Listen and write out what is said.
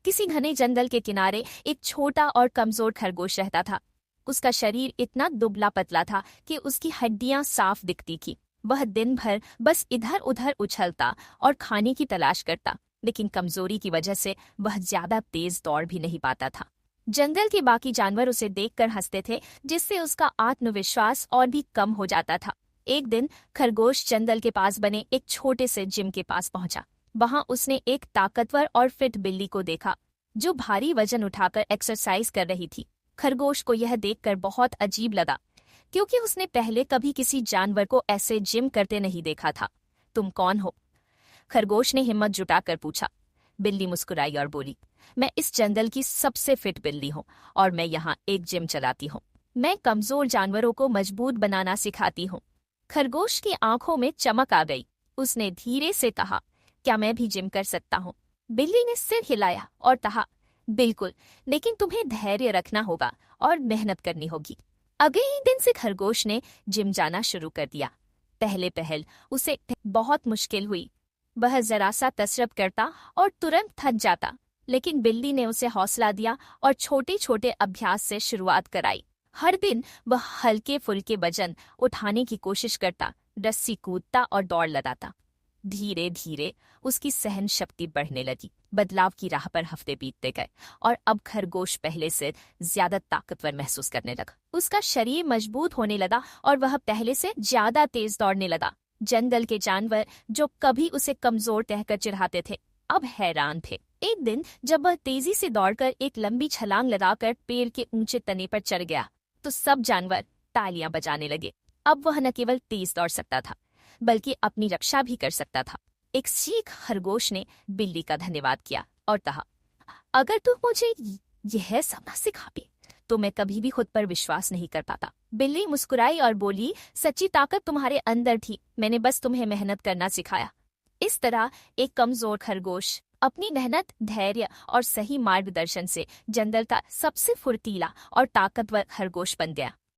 किसी घने जंगल के किनारे एक छोटा और कमजोर खरगोश रहता था। उसका शरीर इतना दुबला पतला था कि उसकी हड्डियां साफ दिखती थी। वह दिन भर बस इधर उधर उछलता और खाने की तलाश करता, लेकिन कमजोरी की वजह से वह ज्यादा तेज दौड़ भी नहीं पाता था। जंगल के बाकी जानवर उसे देखकर हंसते थे, जिससे उसका आत्मविश्वास और भी कम हो जाता था। एक दिन खरगोश जंगल के पास बने एक छोटे से जिम के पास पहुंचा। वहां उसने एक ताकतवर और फिट बिल्ली को देखा, जो भारी वजन उठाकर एक्सरसाइज कर रही थी। खरगोश को यह देखकर बहुत अजीब लगा, क्योंकि उसने पहले कभी किसी जानवर को ऐसे जिम करते नहीं देखा था। तुम कौन हो? खरगोश ने हिम्मत जुटाकर पूछा। बिल्ली मुस्कुराई और बोली, मैं इस जंगल की सबसे फिट बिल्ली हूँ और मैं यहाँ एक जिम चलाती हूँ। मैं कमजोर जानवरों को मजबूत बनाना सिखाती हूँ। खरगोश की आंखों में चमक आ गई। उसने धीरे से कहा, क्या मैं भी जिम कर सकता हूँ? बिल्ली ने सिर हिलाया और कहा, बिल्कुल, लेकिन तुम्हें धैर्य रखना होगा और मेहनत करनी होगी। अगले ही दिन से खरगोश ने जिम जाना शुरू कर दिया। पहले पहल उसे बहुत मुश्किल हुई। वह जरा सा कसरत करता और तुरंत थक जाता, लेकिन बिल्ली ने उसे हौसला दिया और छोटे छोटे अभ्यास से शुरुआत कराई। हर दिन वह हल्के फुल्के वजन उठाने की कोशिश करता, रस्सी कूदता और दौड़ लगाता। धीरे धीरे उसकी सहन शक्ति बढ़ने लगी। बदलाव की राह पर हफ्ते बीतते गए और अब खरगोश पहले से ज्यादा ताकतवर महसूस करने लगा। उसका शरीर मजबूत होने लगा और वह पहले से ज्यादा तेज दौड़ने लगा। जंगल के जानवर, जो कभी उसे कमजोर कहकर चिढ़ाते थे, अब हैरान थे। एक दिन जब वह तेजी से दौड़कर एक लंबी छलांग लगाकर पेड़ के ऊंचे तने पर चढ़ गया, तो सब जानवर तालियां बजाने लगे। अब वह न केवल तेज दौड़ सकता था, बल्कि अपनी रक्षा भी कर सकता था। एक सीख खरगोश ने बिल्ली का धन्यवाद किया और कहा, अगर तू मुझे यह सब न सिखाती तो मैं कभी भी खुद पर विश्वास नहीं कर पाता। बिल्ली मुस्कुराई और बोली, सच्ची ताकत तुम्हारे अंदर थी, मैंने बस तुम्हें मेहनत करना सिखाया। इस तरह एक कमजोर खरगोश अपनी मेहनत, धैर्य और सही मार्गदर्शन से जंगल का सबसे फुर्तीला और ताकतवर खरगोश बन गया।